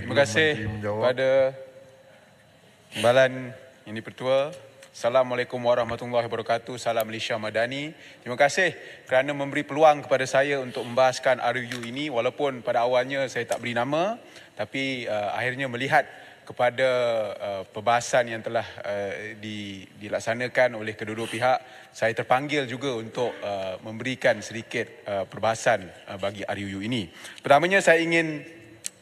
Terima kasih kepada Timbalan Yang di-Pertua. Assalamualaikum warahmatullahi wabarakatuh. Salam Malaysia Madani. Terima kasih kerana memberi peluang kepada saya untuk membahaskan RUU ini, walaupun pada awalnya saya tak beri nama, tapi akhirnya melihat kepada perbahasan yang telah dilaksanakan oleh kedua-dua pihak, saya terpanggil juga untuk memberikan sedikit perbahasan bagi RUU ini. Pertamanya saya ingin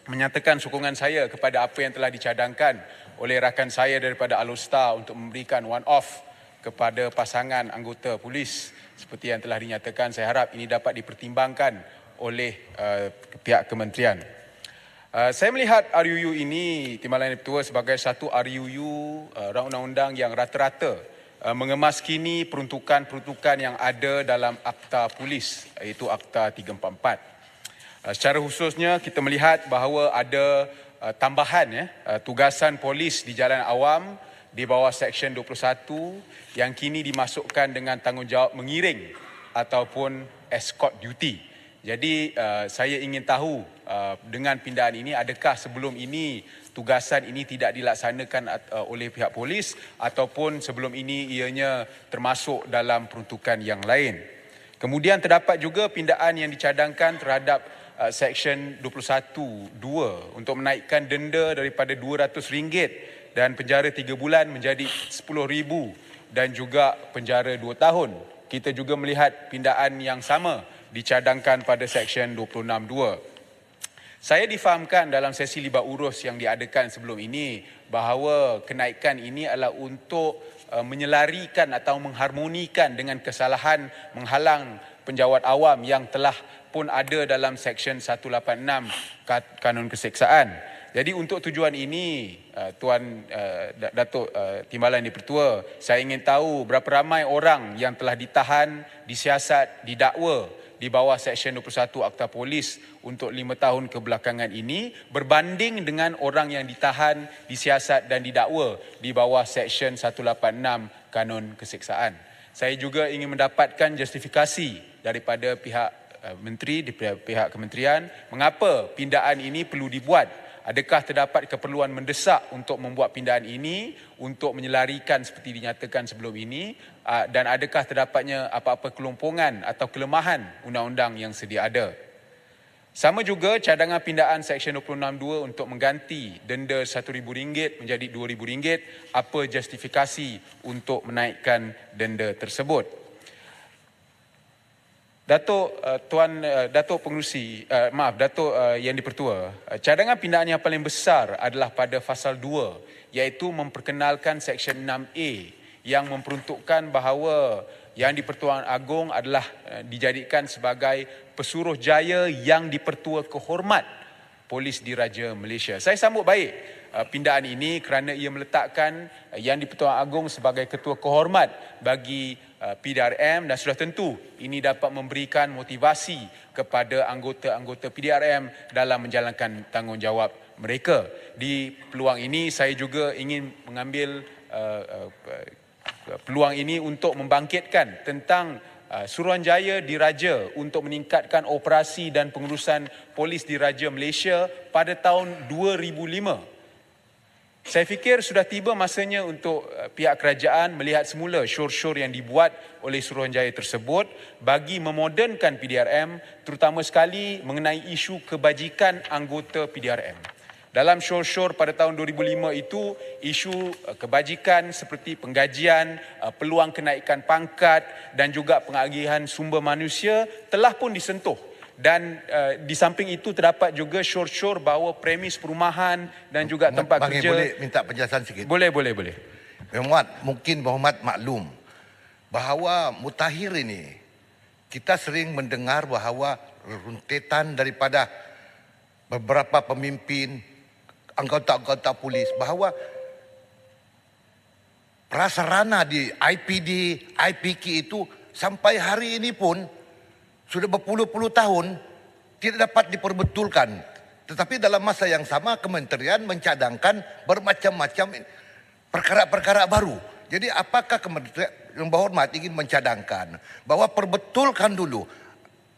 menyatakan sokongan saya kepada apa yang telah dicadangkan oleh rakan saya daripada Alostar untuk memberikan one-off kepada pasangan anggota polis. Seperti yang telah dinyatakan, saya harap ini dapat dipertimbangkan oleh pihak kementerian. Saya melihat RUU ini, Timbalan Yang di-Pertua, sebagai satu RUU undang-undang yang rata-rata mengemaskini peruntukan-peruntukan yang ada dalam Akta Polis, iaitu Akta 344. Secara khususnya kita melihat bahawa ada tambahan tugasan polis di jalan awam di bawah Seksyen 21 yang kini dimasukkan dengan tanggungjawab mengiring ataupun escort duty. Jadi saya ingin tahu dengan pindahan ini, adakah sebelum ini tugasan ini tidak dilaksanakan oleh pihak polis ataupun sebelum ini ianya termasuk dalam peruntukan yang lain. Kemudian terdapat juga pindaan yang dicadangkan terhadap Seksyen 21(2) untuk menaikkan denda daripada RM200 dan penjara 3 bulan menjadi RM10,000 dan juga penjara 2 tahun. Kita juga melihat pindaan yang sama dicadangkan pada Seksyen 26(2). Saya difahamkan dalam sesi libat urus yang diadakan sebelum ini bahawa kenaikan ini adalah untuk menyelarikan atau mengharmonikan dengan kesalahan menghalang penjawat awam yang telah pun ada dalam Seksyen 186 Kanun Keseksaan. Jadi untuk tujuan ini, Tuan Datuk Timbalan Yang di-Pertua, saya ingin tahu berapa ramai orang yang telah ditahan, disiasat, didakwa di bawah Seksyen 21 Akta Polis untuk 5 tahun kebelakangan ini berbanding dengan orang yang ditahan, disiasat dan didakwa di bawah Seksyen 186 Kanun Keseksaan. Saya juga ingin mendapatkan justifikasi daripada pihak menteri, di pihak kementerian, mengapa pindaan ini perlu dibuat. Adakah terdapat keperluan mendesak untuk membuat pindaan ini untuk menyelarikan seperti dinyatakan sebelum ini, dan adakah terdapatnya apa-apa kelompongan atau kelemahan undang-undang yang sedia ada. Sama juga cadangan pindaan Seksyen 26(2) untuk mengganti denda RM1,000 menjadi RM2,000, apa justifikasi untuk menaikkan denda tersebut. Datuk Yang di-Pertua, cadangan pindaan yang paling besar adalah pada Fasal 2, iaitu memperkenalkan Seksyen 6A yang memperuntukkan bahawa Yang di-Pertuan Agong adalah dijadikan sebagai pesuruhjaya Yang di-Pertua Kehormat Polis Diraja Malaysia. Saya sambut baik pindaan ini kerana ia meletakkan Yang di-Pertuan Agong sebagai ketua kehormat bagi PDRM, dan sudah tentu ini dapat memberikan motivasi kepada anggota-anggota PDRM dalam menjalankan tanggungjawab mereka. Di peluang ini saya juga ingin mengambil peluang ini untuk membangkitkan tentang Suruhanjaya Diraja untuk meningkatkan operasi dan pengurusan polis diraja Malaysia pada tahun 2005. Saya fikir sudah tiba masanya untuk pihak kerajaan melihat semula syur-syur yang dibuat oleh Suruhanjaya tersebut bagi memodernkan PDRM, terutama sekali mengenai isu kebajikan anggota PDRM. Dalam syur-syur pada tahun 2005 itu, isu kebajikan seperti penggajian, peluang kenaikan pangkat dan juga pengagihan sumber manusia telah pun disentuh. Dan di samping itu terdapat juga syur-syur bahawa premis perumahan dan juga tempat kerja. Boleh minta penjelasan sikit? Boleh. Mungkin Muhammad maklum bahawa mutakhir ini kita sering mendengar bahawa runtetan daripada beberapa pemimpin anggota-anggota polis bahawa prasarana di IPD, IPK itu sampai hari ini pun sudah berpuluh-puluh tahun tidak dapat diperbetulkan. Tetapi dalam masa yang sama kementerian mencadangkan bermacam-macam perkara-perkara baru. Jadi apakah kementerian yang berhormat ingin mencadangkan bahwa perbetulkan dulu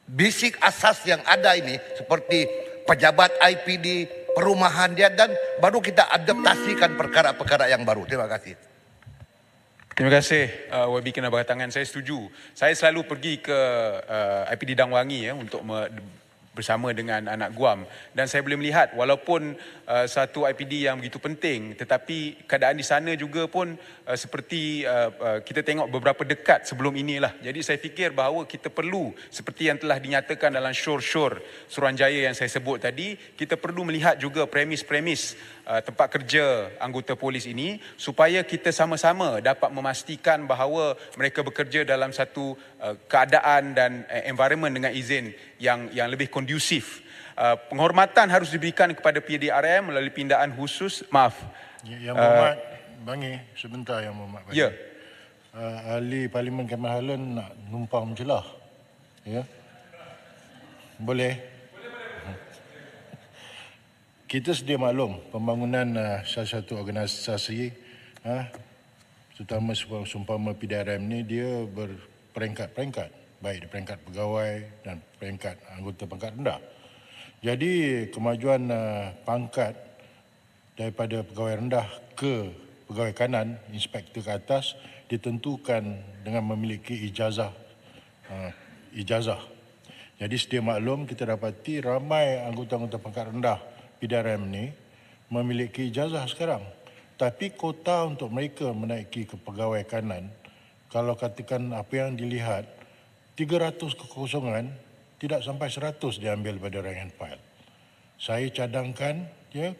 basic asas yang ada ini seperti pejabat IPD, perumahan dia, dan baru kita adaptasikan perkara-perkara yang baru. Terima kasih. Terima kasih YB Kinabatangan. Saya setuju. Saya selalu pergi ke IPD Dangwangi untuk bersama dengan anak Guam, dan saya boleh melihat walaupun satu IPD yang begitu penting, tetapi keadaan di sana juga pun seperti kita tengok beberapa dekat sebelum inilah. Jadi saya fikir bahawa kita perlu, seperti yang telah dinyatakan dalam syur-syur Suruhanjaya yang saya sebut tadi, kita perlu melihat juga premis-premis tempat kerja anggota polis ini supaya kita sama-sama dapat memastikan bahawa mereka bekerja dalam satu keadaan dan environment dengan izin yang lebih kondusif. Penghormatan harus diberikan kepada PDRM melalui pindaan khusus. Maaf. Yang Berhormat Bangi, sebentar Yang Berhormat Bangi. Ya. Ahli Parlimen Kemahalan nak numpang mencelah. Ya. Boleh? Kita sedia maklum pembangunan salah satu organisasi, terutama seumpama PDRM ni, dia berperingkat-peringkat, baik di peringkat pegawai dan peringkat anggota pangkat rendah. Jadi kemajuan pangkat daripada pegawai rendah ke pegawai kanan, inspektor ke atas, ditentukan dengan memiliki ijazah. Jadi sedia maklum kita dapati ramai anggota-anggota pangkat rendah PDRM ni memiliki ijazah sekarang. Tapi kota untuk mereka menaiki ke pegawai kanan, kalau katakan apa yang dilihat, 300 kekosongan, tidak sampai 100 diambil pada rank and file. Saya cadangkan,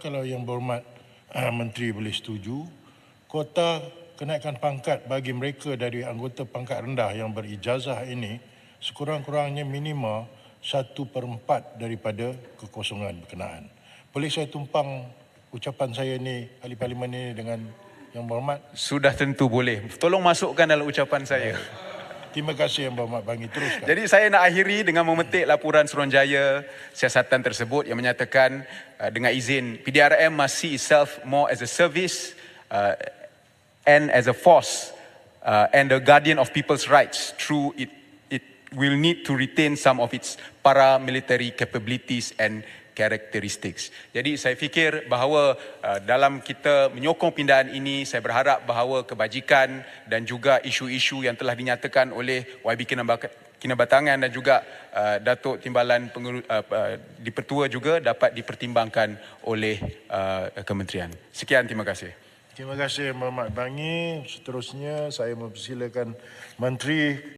kalau Yang Berhormat Menteri boleh setuju, kota kenaikan pangkat bagi mereka dari anggota pangkat rendah yang berijazah ini, sekurang-kurangnya minima 1/4 daripada kekosongan berkenaan. Boleh saya tumpang ucapan saya ni, ahli parlimen ini, dengan Yang Berhormat? Sudah tentu boleh. Tolong masukkan dalam ucapan saya. Terima kasih Yang Berhormat Bangi, teruskan. Jadi saya nak akhiri dengan memetik laporan Suruhanjaya siasatan tersebut yang menyatakan dengan izin PDRM must see itself more as a service and as a force and the guardian of people's rights through it will need to retain some of its paramilitary capabilities and characteristics. Jadi saya fikir bahawa dalam kita menyokong pindaan ini, saya berharap bahawa kebajikan dan juga isu-isu yang telah dinyatakan oleh YB Kinabatangan dan juga Datuk Timbalan di Pertua juga dapat dipertimbangkan oleh kementerian. Sekian, terima kasih. Terima kasih Yang Berhormat Bangi. Seterusnya saya mempersilakan Menteri